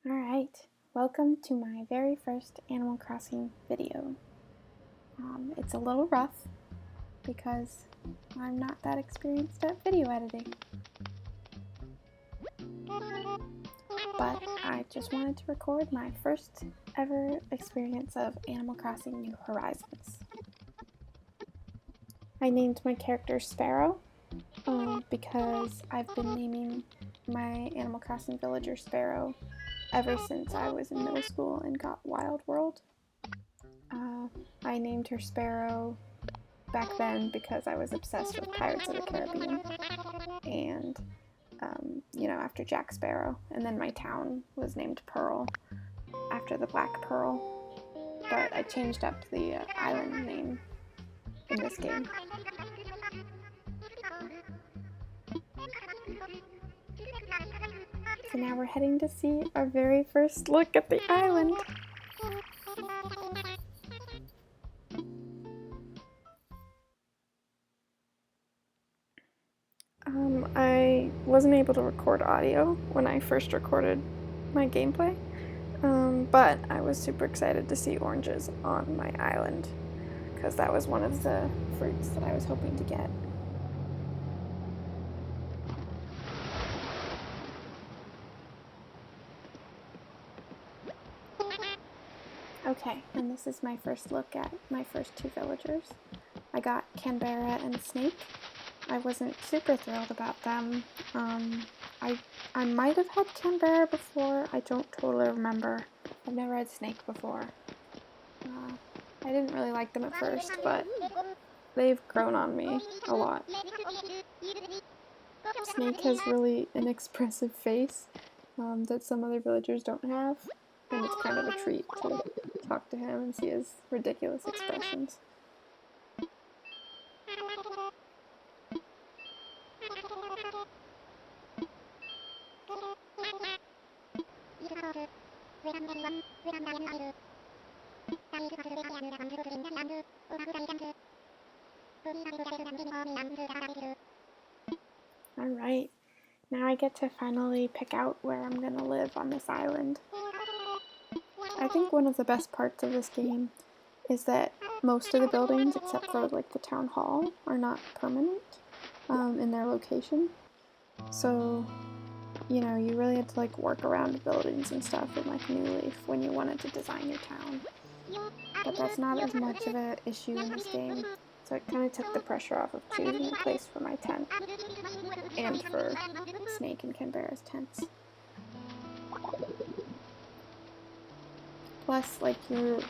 Alright, welcome to my very first Animal Crossing video. It's a little rough because I'm not that experienced at video editing. But I just wanted to record my first ever experience of Animal Crossing New Horizons. I named my character Sparrow because I've been naming my Animal Crossing villager Sparrow ever since I was in middle school and got Wild World. I named her Sparrow back then because I was obsessed with Pirates of the Caribbean and, after Jack Sparrow. And then my town was named Pearl after the Black Pearl, but I changed up the island name in this game. So now we're heading to see our very first look at the island. I wasn't able to record audio when I first recorded my gameplay, but I was super excited to see oranges on my island because that was one of the fruits that I was hoping to get. Okay, and this is my first look at my first two villagers. I got Canberra and Snake. I wasn't super thrilled about them. I might have had Canberra before, I don't totally remember. I've never had Snake before. I didn't really like them at first, but they've grown on me a lot. Snake has really an expressive face that some other villagers don't have, and it's kind of a treat to talk to him and see his ridiculous expressions. Alright, now I get to finally pick out where I'm gonna live on this island. I think one of the best parts of this game is that most of the buildings, except for like the town hall, are not permanent in their location. So, you really had to like work around the buildings and stuff in like New Leaf when you wanted to design your town. But that's not as much of an issue in this game, so it kind of took the pressure off of choosing a place for my tent and for Snake and Canberra's tents. Plus, like, you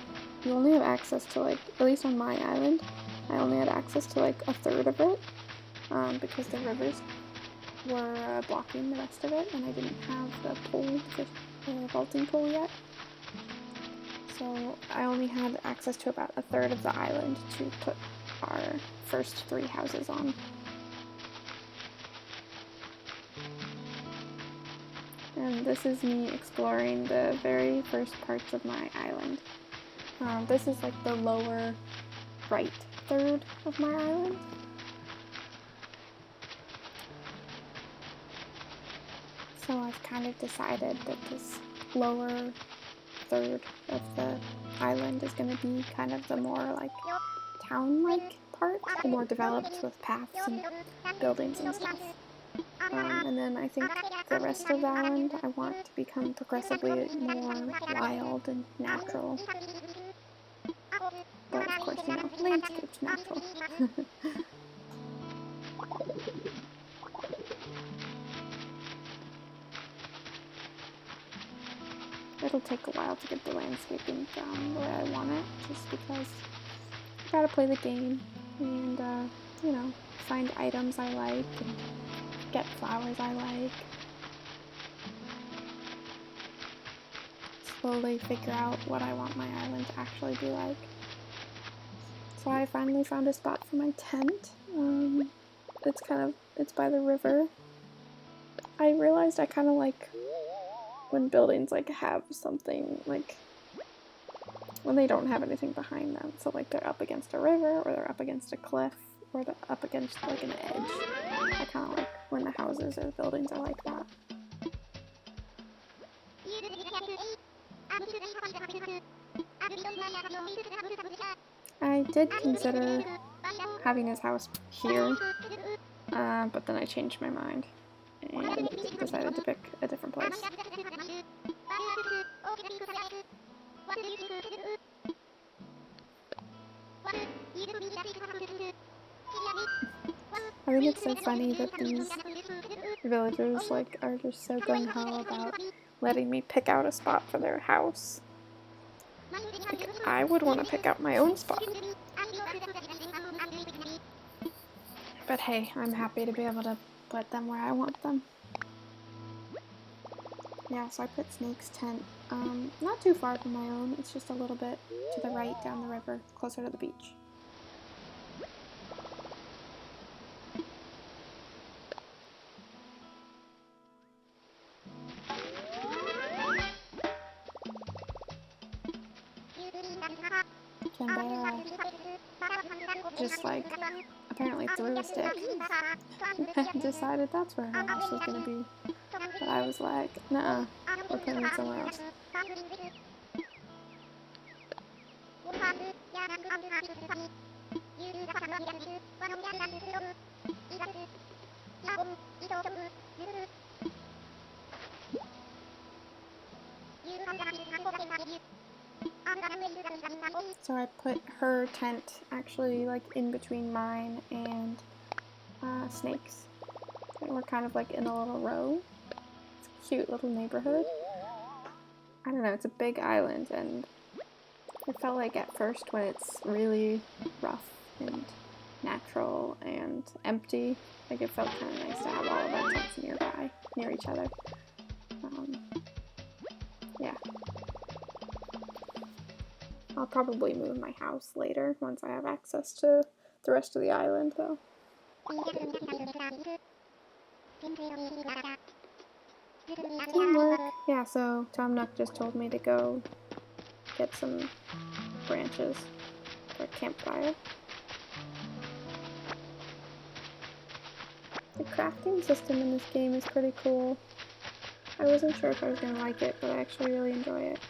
only have access to, like, at least on my island, I only had access to, like, a third of it, because the rivers were blocking the rest of it, and I didn't have the vaulting pool yet. So I only had access to about a third of the island to put our first 3 houses on. And this is me exploring the very first parts of my island. This is like the lower right third of my island. So I've kind of decided that this lower third of the island is going to be kind of the more like town-like part, the more developed with paths and buildings and stuff. And then I think the rest of the island I want to become progressively more wild and natural. But of course, landscape's natural. It'll take a while to get the landscaping done the way I want it, just because I gotta play the game and, find items I like and get flowers I like. Slowly figure out what I want my island to actually be like. So I finally found a spot for my tent. It's by the river. I realized I kind of like when buildings like have something like when they don't have anything behind them. So like they're up against a river or they're up against a cliff or they're up against like an edge. I kind of like when the houses or the buildings are like that. I did consider having his house here, but then I changed my mind and decided to pick a different place. I think it's so funny that these villagers are just so gung-ho about letting me pick out a spot for their house. Like, I would want to pick out my own spot. But hey, I'm happy to be able to put them where I want them. Yeah, so I put Snake's tent not too far from my own. It's just a little bit to the right down the river, closer to the beach. Canberra just apparently threw a stick and decided that's where her house was gonna be. But I was like, nuh-uh, we're putting it somewhere else. So I put her tent actually in between mine and Snake's. And we're kind of in a little row. It's a cute little neighborhood. I don't know, it's a big island, and it felt like at first when it's really rough and natural and empty, it felt kind of nice to have all of our tents nearby, near each other. Yeah. I'll probably move my house later once I have access to the rest of the island, though. Teamwork. Yeah, so Tom Nook just told me to go get some branches for a campfire. The crafting system in this game is pretty cool. I wasn't sure if I was going to like it, but I actually really enjoy it.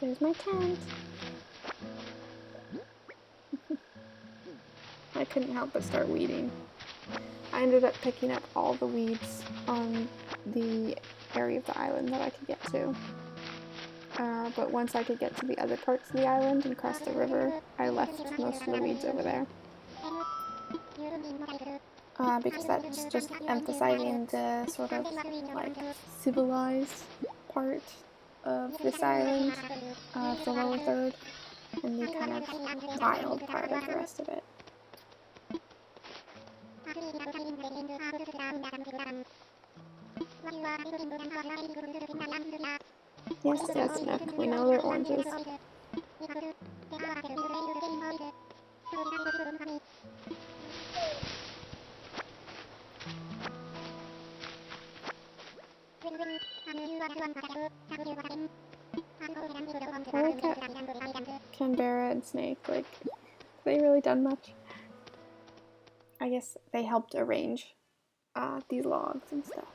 There's my tent. I couldn't help but start weeding. I ended up picking up all the weeds on the area of the island that I could get to. But once I could get to the other parts of the island and cross the river, I left most of the weeds over there. Because that's just emphasizing the sort of civilized part of this island, the lower third, and the kind of wild part of the rest of it. Yes, yes, Nook, we know they're oranges. I like how Canberra and Snake, have they really done much? I guess they helped arrange these logs and stuff.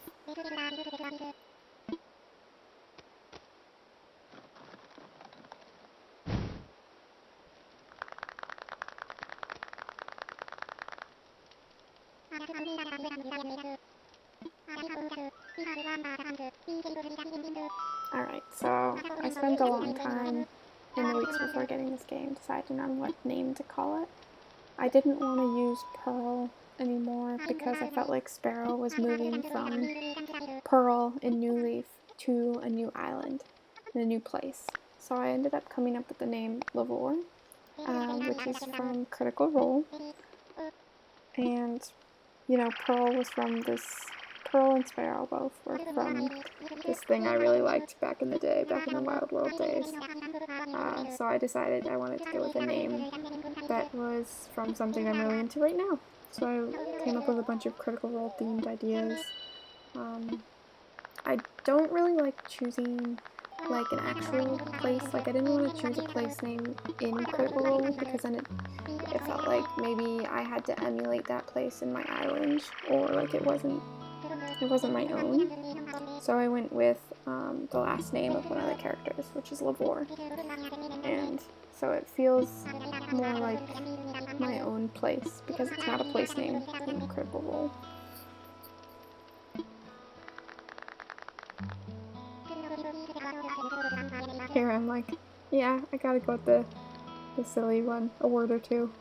Alright, so I spent a long time in the weeks before getting this game deciding on what name to call it. I didn't want to use Pearl anymore because I felt like Sparrow was moving from Pearl in New Leaf to a new island, in a new place. So I ended up coming up with the name Lavorre, which is from Critical Role. And, Pearl was from this... Pearl and Sparrow both were from this thing I really liked back in the day, back in the Wild World days. So I decided I wanted to go with a name that was from something I'm really into right now. So I came up with a bunch of Critical Role themed ideas. I don't really like choosing like an actual place. Like I didn't want to choose a place name in Critical Role because then it felt like maybe I had to emulate that place in my island, or like it wasn't my own. So I went with the last name of one of the characters, which is Lavorre, and so it feels more like my own place because it's not a place name in Critical Role. Here I'm like, yeah, I gotta go with the silly one, a word or two.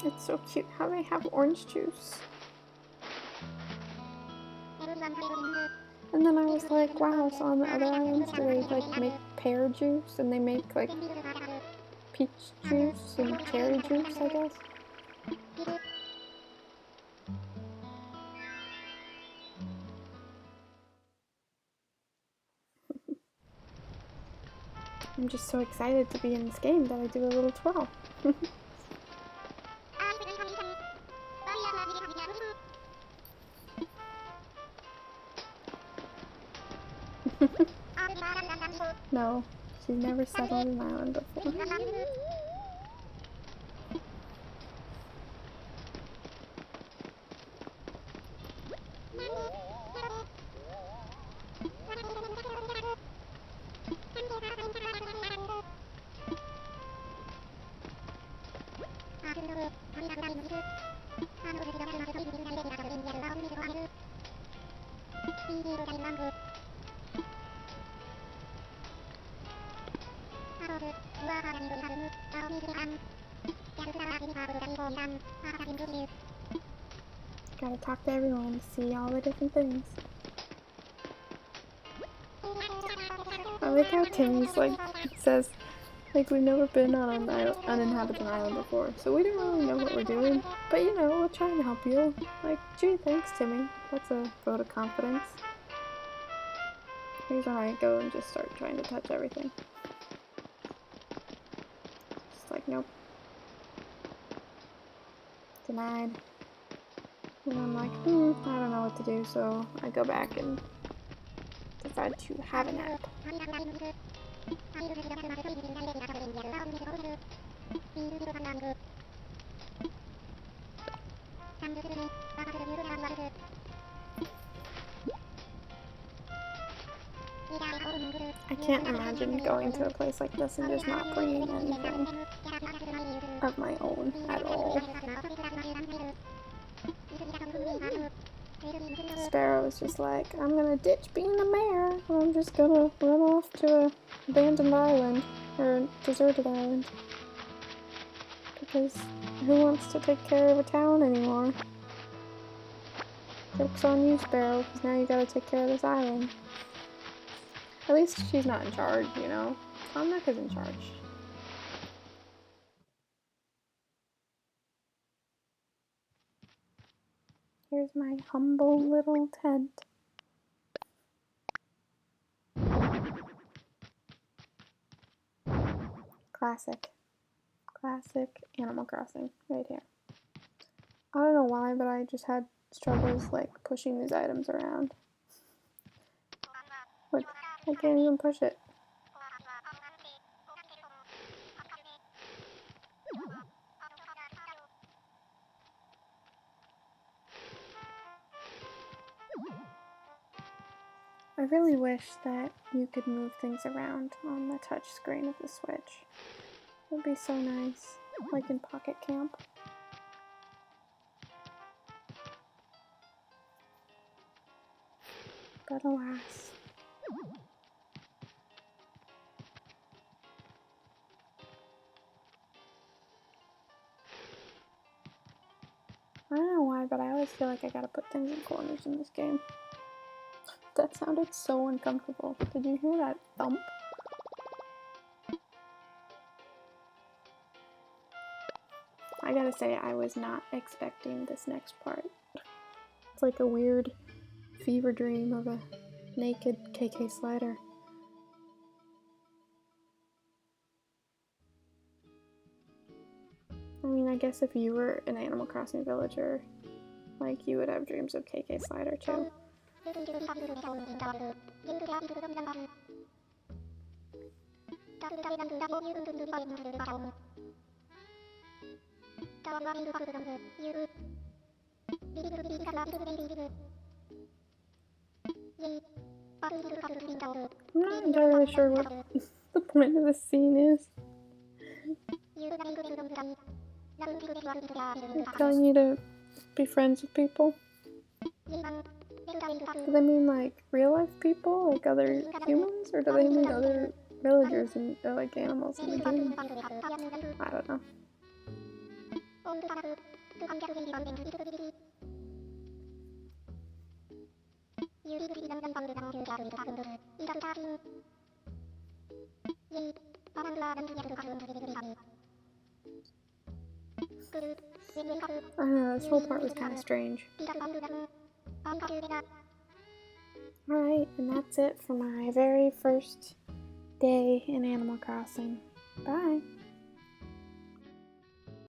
It's so cute how they have orange juice. And then I was like, wow, so on the other islands, do they like make pear juice and they make like peach juice and cherry juice, I guess? I'm just so excited to be in this game that I do a little twirl. No, she's never settled an island before. Gotta talk to everyone to see all the different things. I like how Timmy's like says, like, we've never been on an uninhabited island before, so we don't really know what we're doing. But you know, we'll try and help you. Like, gee, thanks, Timmy. That's a vote of confidence. Here's when I go and just start trying to touch everything. Just like, nope. Denied. And I'm like, I don't know what to do, so I go back and decide to have a nap. I can't imagine going to a place like this and just not bringing anything of my own at all. Sparrow was just like, I'm gonna ditch being a mayor, and I'm just gonna run off to an abandoned island, or a deserted island. Because who wants to take care of a town anymore? Joke's on you, Sparrow, because now you gotta take care of this island. At least she's not in charge, you know? Kamnaka's in charge. Here's my humble little tent. Classic. Classic Animal Crossing right here. I don't know why, but I just had struggles like pushing these items around. Look, I can't even push it. I really wish that you could move things around on the touch screen of the Switch. It would be so nice, like in Pocket Camp. But alas. I don't know why, but I always feel like I gotta put things in corners in this game. That sounded so uncomfortable. Did you hear that thump? I gotta say, I was not expecting this next part. It's like a weird fever dream of a naked KK slider. guess if you were an Animal Crossing villager, like, you would have dreams of KK Slider too. I'm not entirely sure what the point of this scene is. They're telling you to be friends with people. Do they mean like real life people, like other humans, or do they mean other villagers and like animals in the game? I don't know. I don't know, this whole part was kind of strange. Alright, and that's it for my very first day in Animal Crossing. Bye!